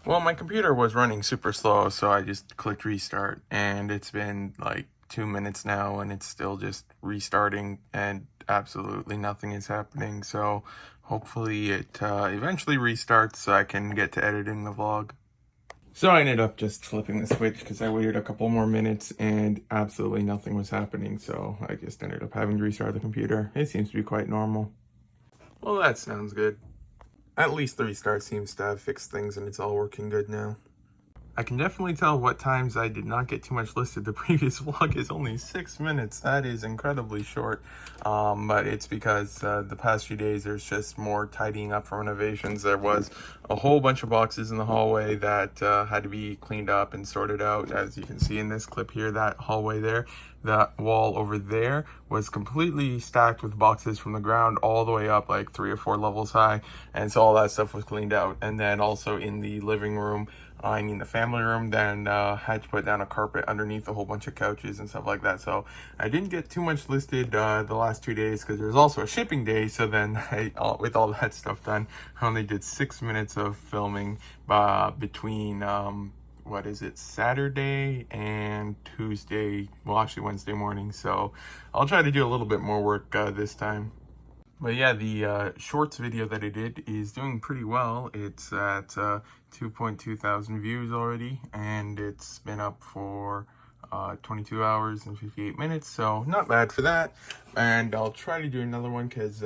Well, my computer was running super slow, so I just clicked restart, and it's been like 2 minutes now, and it's still just restarting, and absolutely nothing is happening. So hopefully it eventually restarts so I can get to editing the vlog. So I ended up just flipping the switch because I waited a couple more minutes and absolutely nothing was happening. So I just ended up having to restart the computer. It seems to be quite normal. Well, that sounds good. At least the restart seems to have fixed things and it's all working good now. I can definitely tell what times I did not get too much listed. The previous vlog is only 6 minutes. That is incredibly short. But it's because the past few days there's just more tidying up for renovations. There was a whole bunch of boxes in the hallway that had to be cleaned up and sorted out. As you can see in this clip here, that hallway there, that wall over there was completely stacked with boxes from the ground all the way up like 3 or 4 levels high. And so all that stuff was cleaned out. And then also in the living room, the family room, then had to put down a carpet underneath a whole bunch of couches and stuff like that. So I didn't get too much listed the last 2 days because there's also a shipping day. So then with all that stuff done, I only did 6 minutes of filming between Saturday and Tuesday, well actually Wednesday morning. So I'll try to do a little bit more work this time. But yeah, the shorts video that I did is doing pretty well. It's at 2.2 thousand views already, and it's been up for 22 hours and 58 minutes, so not bad for that. And I'll try to do another one because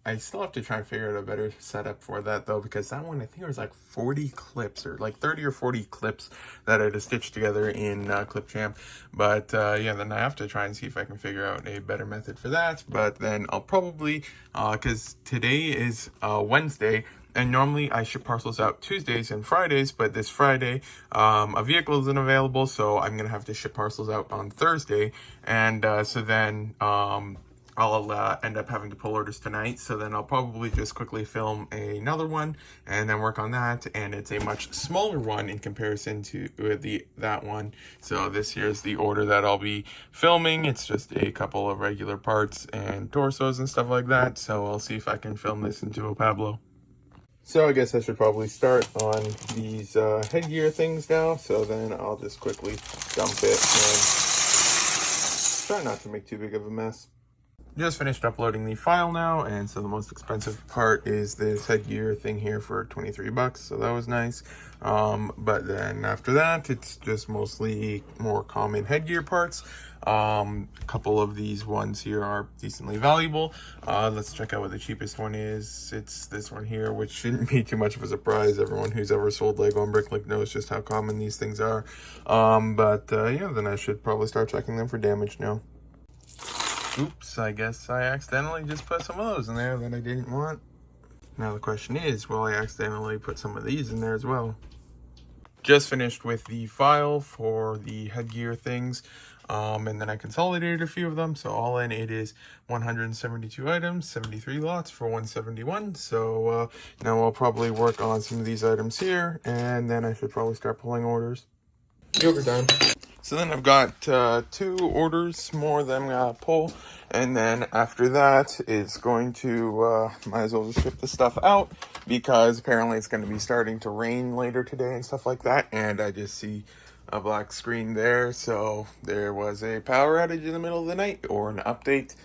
I still have to try and figure out a better setup for that though, because that one, I think it was like 40 clips or like 30 or 40 clips that I had to stitch together in Clipchamp. But yeah, then I have to try and see if I can figure out a better method for that. But then I'll probably, because today is Wednesday, and normally I ship parcels out Tuesdays and Fridays, but this Friday a vehicle isn't available, so I'm gonna have to ship parcels out on Thursday. And so then I'll end up having to pull orders tonight, so then I'll probably just quickly film another one and then work on that. And it's a much smaller one in comparison to that one. So this here's the order that I'll be filming. It's just a couple of regular parts and torsos and stuff like that. So I'll see if I can film this into a Pablo. So I guess I should probably start on these headgear things now. So then I'll just quickly dump it and try not to make too big of a mess. Just finished uploading the file now, and so the most expensive part is this headgear thing here for 23 bucks, so that was nice. But then after that, it's just mostly more common headgear parts. A couple of these ones here are decently valuable. Let's check out what the cheapest one is. It's this one here, which shouldn't be too much of a surprise. Everyone who's ever sold Lego on Bricklink knows just how common these things are. Yeah, then I should probably start checking them for damage now. Oops, I guess I accidentally just put some of those in there that I didn't want. Now the question is, will I accidentally put some of these in there as well? Just finished with the file for the headgear things, and then I consolidated a few of them. So all in, it is 172 items, 73 lots for 171. So now I'll probably work on some of these items here, and then I should probably start pulling orders. Overtime. So then I've got 2 orders more that I'm gonna pull, and then after that it's going to might as well just ship the stuff out, because apparently it's going to be starting to rain later today and stuff like that. And I just see a black screen there, so there was a power outage in the middle of the night, or an update.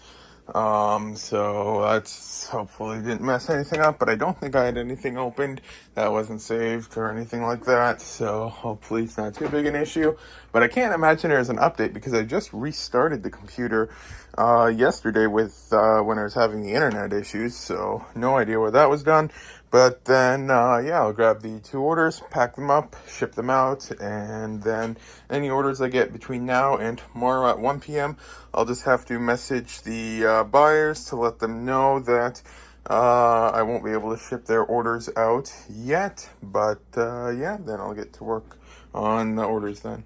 So that's hopefully didn't mess anything up, but I don't think I had anything opened that wasn't saved or anything like that, so hopefully it's not too big an issue. But I can't imagine there's an update because I just restarted the computer yesterday with when I was having the internet issues, so no idea where that was done. But then yeah, I'll grab the 2 orders, pack them up, ship them out, and then any orders I get between now and tomorrow at 1 p.m. I'll just have to message the buyers to let them know that I won't be able to ship their orders out yet. But yeah, then I'll get to work on the orders then.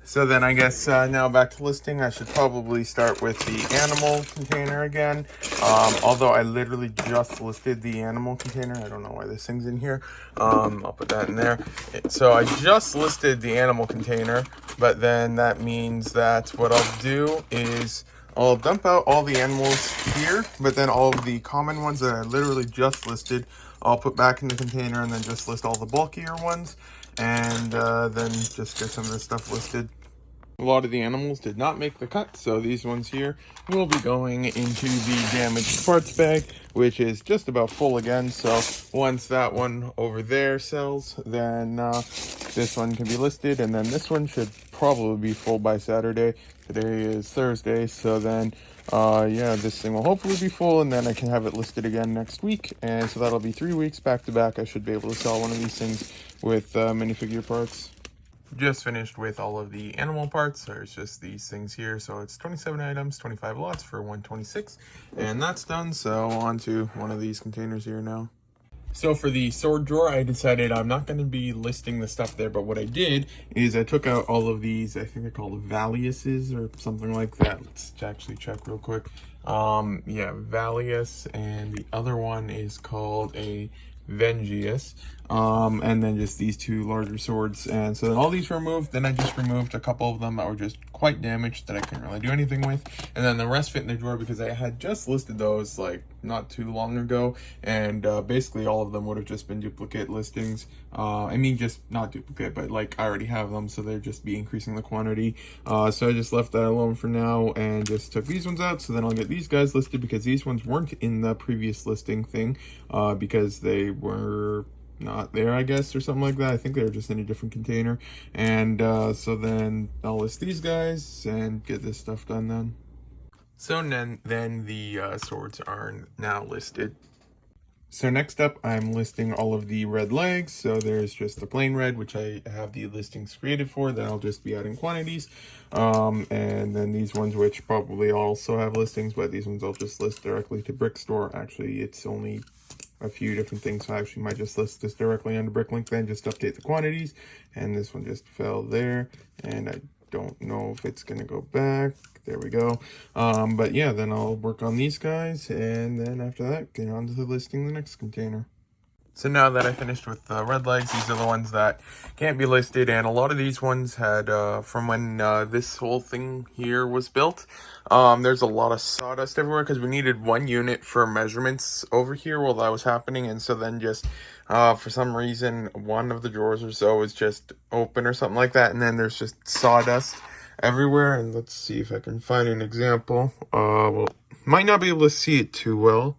So then I guess now back to listing. I should probably start with the animal container again. Although I literally just listed the animal container. I don't know why this thing's in here. I'll put that in there. So I just listed the animal container, but then that means that what I'll do is I'll dump out all the animals here, but then all of the common ones that I literally just listed, I'll put back in the container and then just list all the bulkier ones, and then just get some of this stuff listed. A lot of the animals did not make the cut, so these ones here will be going into the damaged parts bag, which is just about full again. So once that one over there sells, then this one can be listed, and then this one should probably be full by Saturday. Today is Thursday, so then yeah, this thing will hopefully be full, and then I can have it listed again next week, and so that'll be 3 weeks back to back. I should be able to sell one of these things with minifigure parts. Just finished with all of the animal parts. There's just these things here, so it's 27 items, 25 lots for 126, and that's done. So on to one of these containers here now. So for the sword drawer, I decided I'm not going to be listing the stuff there, but what I did is I took out all of these, I think they're called Valiuses or something like that. Let's actually check real quick. Yeah, Valius, and the other one is called a Vengeance, and then just these two larger swords. And so then all these were removed. Then I just removed a couple of them that were just quite damaged that I couldn't really do anything with, and then the rest fit in the drawer because I had just listed those like not too long ago, and basically all of them would have just been duplicate listings. I mean, just not duplicate, but like I already have them, so they'd just be increasing the quantity. So I just left that alone for now and just took these ones out. So then I'll get these guys listed because these ones weren't in the previous listing thing, because they were not there, I guess, or something like that. I think they were just in a different container. And so then I'll list these guys and get this stuff done then. So then the swords are now listed. So next up, I'm listing all of the red legs. So there's just the plain red, which I have the listings created for. Then I'll just be adding quantities. And then these ones, which probably also have listings, but these ones I'll just list directly to Brick Store. Actually, it's only a few different things, so I actually might just list this directly under Bricklink, then just update the quantities. And this one just fell there, and I don't know if it's gonna go back. There we go. But yeah, then I'll work on these guys, and then after that, get on to the listing the next container. So now that I finished with the red legs, these are the ones that can't be listed, and a lot of these ones had, from when this whole thing here was built, there's a lot of sawdust everywhere because we needed one unit for measurements over here while that was happening, and so then just, for some reason, one of the drawers or so is just open or something like that, and then there's just sawdust everywhere. And let's see if I can find an example. Well, might not be able to see it too well,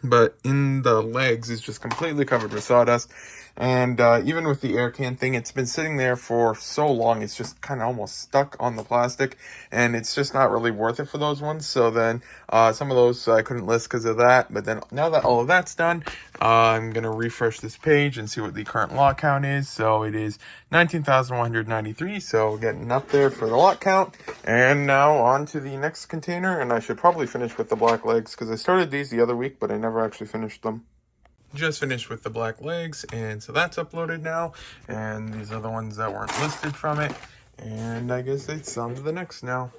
but in the legs it's just completely covered with sawdust. And even with the air can thing, it's been sitting there for so long, it's just kind of almost stuck on the plastic, and it's just not really worth it for those ones. So then some of those I couldn't list because of that. But then now that all of that's done, I'm going to refresh this page and see what the current lot count is. So it is 19,193, so getting up there for the lot count. And now on to the next container, and I should probably finish with the black legs because I started these the other week, but I never actually finished them. Just finished with the black legs, and so that's uploaded now, and these are the ones that weren't listed from it, and I guess it's on to the next now.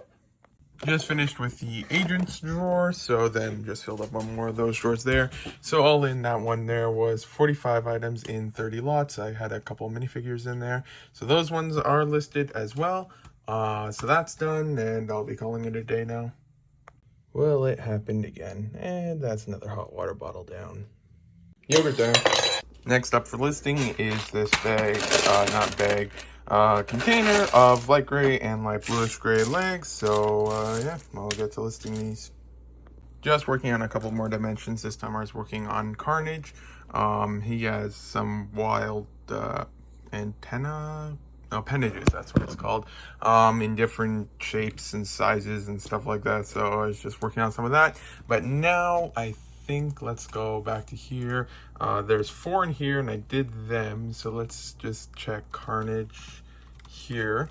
Just finished with the agent's drawer, so then just filled up one more of those drawers there. So all in that one there was 45 items in 30 lots. I had a couple minifigures in there, so those ones are listed as well. So that's done, and I'll be calling it a day now. Well, it happened again, and that's another hot water bottle down. Yogurt there. Next up for listing is this container of light gray and light bluish gray legs. So yeah, I'll get to listing these. Just working on a couple more dimensions. This time I was working on Carnage. He has some wild appendages, that's what it's called, in different shapes and sizes and stuff like that. So I was just working on some of that. But now I think let's go back to here. There's 4 in here and I did them, so let's just check Carnage here.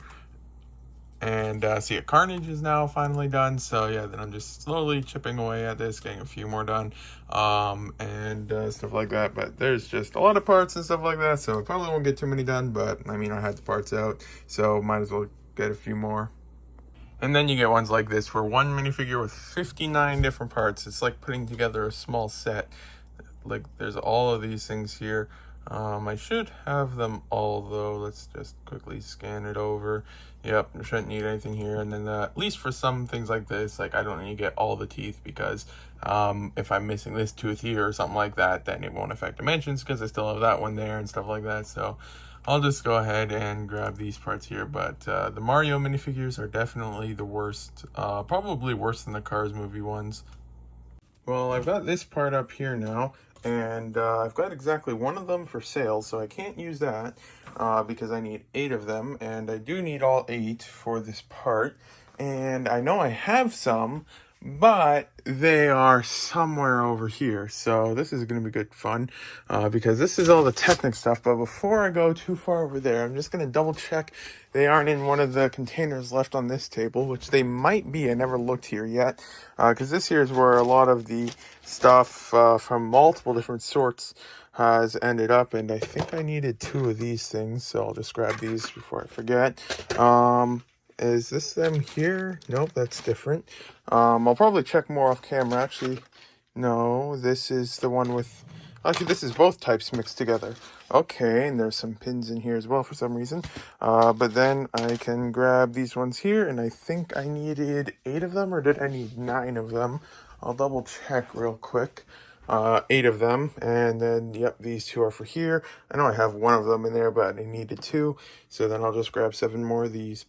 And see, Carnage is now finally done. So yeah, then I'm just slowly chipping away at this, getting a few more done, and stuff like that. But there's just a lot of parts and stuff like that, so I probably won't get too many done, but I mean, I had the parts out, so might as well get a few more. And then you get ones like this, where one minifigure with 59 different parts. It's like putting together a small set. Like, there's all of these things here. I should have them all though. Let's just quickly scan it over. Yep, shouldn't need anything here. And then at least for some things like this, like I don't need to get all the teeth because if I'm missing this tooth here or something like that, then it won't affect dimensions because I still have that one there and stuff like that. So I'll just go ahead and grab these parts here. But the Mario minifigures are definitely the worst, probably worse than the Cars movie ones. Well, I've got this part up here now, and I've got exactly one of them for sale, so I can't use that because I need 8 of them, and I do need all 8 for this part. And I know I have some, but they are somewhere over here. So this is going to be good fun because this is all the Technic stuff. But before I go too far over there, I'm just going to double check they aren't in one of the containers left on this table, which they might be. I never looked here yet because this here is where a lot of the stuff from multiple different sorts has ended up. And I think I needed 2 of these things, so I'll just grab these before I forget. Is this them here? Nope, that's different. I'll probably check more off camera. Actually, no, this is the one with... Actually, this is both types mixed together. Okay, and there's some pins in here as well for some reason. But then I can grab these ones here, and I think I needed 8 of them, or did I need 9 of them? I'll double check real quick. 8 of them, and then, yep, these 2 are for here. I know I have 1 of them in there, but I needed 2, so then I'll just grab 7 more of these.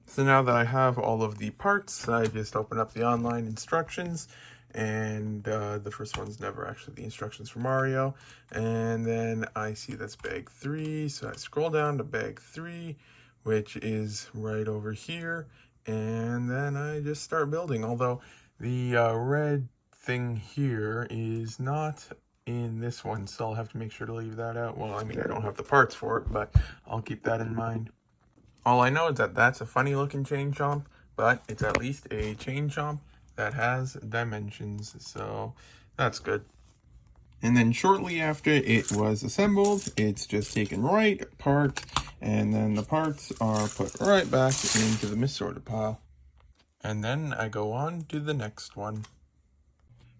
So now that I have all of the parts, I just open up the online instructions, and the first one's never actually the instructions for Mario. And then I see that's bag 3, so I scroll down to bag 3, which is right over here, and then I just start building. Although the red thing here is not in this one, so I'll have to make sure to leave that out. Well, I mean, I don't have the parts for it, but I'll keep that in mind. All I know is that that's a funny looking chain chomp, but it's at least a chain chomp that has dimensions, so that's good. And then shortly after it was assembled, it's just taken right apart, and then the parts are put right back into the missorted pile. And then I go on to the next one.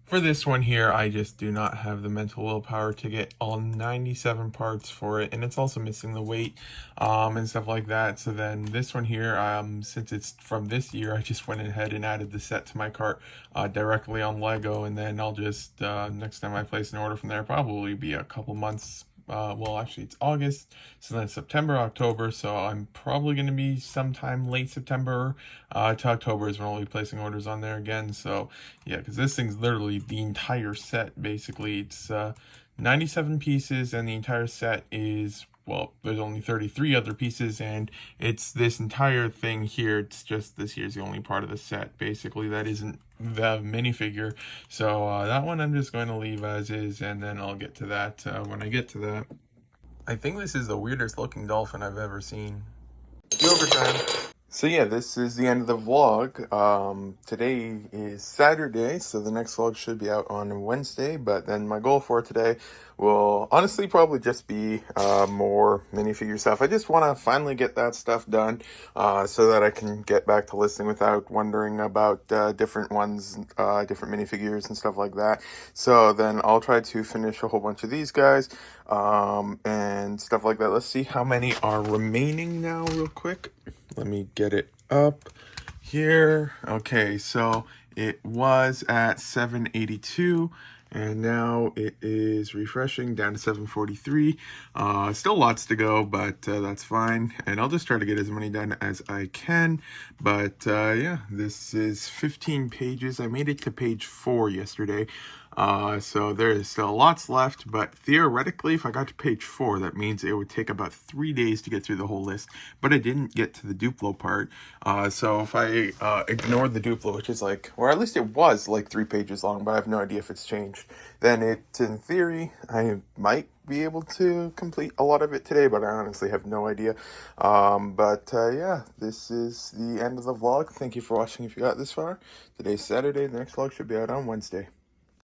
For this one here, I just do not have the mental willpower to get all 97 parts for it, and it's also missing the weight and stuff like that. So then this one here, since it's from this year, I just went ahead and added the set to my cart directly on Lego, and then I'll just, next time I place an order from there, probably be a couple months. Well, actually, it's August, so then September, October, so I'm probably going to be sometime late September to October is when I'll be placing orders on there again. So, yeah, because this thing's literally the entire set, basically. It's 97 pieces, and the entire set is, well, there's only 33 other pieces, and it's this entire thing here. It's just this here's the only part of the set, basically, that isn't the minifigure. So that one I'm just going to leave as is, and then I'll get to that when I get to that. I think this is the weirdest looking dolphin I've ever seen. Yoga time. So yeah, this is the end of the vlog. Today is Saturday, so the next vlog should be out on Wednesday, but then my goal for today will honestly probably just be more minifigure stuff. I just want to finally get that stuff done so that I can get back to listing without wondering about different ones, different minifigures and stuff like that. So then I'll try to finish a whole bunch of these guys and stuff like that. Let's see how many are remaining now real quick. Let me get it up here. Okay, so it was at 782, and now it is refreshing down to 743. Still lots to go, but that's fine. And I'll just try to get as many done as I can. But yeah, this is 15 pages. I made it to page 4 yesterday. So there is still lots left, but theoretically, if I got to page 4, that means it would take about 3 days to get through the whole list, but I didn't get to the Duplo part. So if I ignored the Duplo, which is like, or at least it was like 3 pages long, but I have no idea if it's changed, then it, in theory, I might be able to complete a lot of it today, but I honestly have no idea. Yeah, this is the end of the vlog. Thank you for watching if you got this far. Today's Saturday, the next vlog should be out on Wednesday.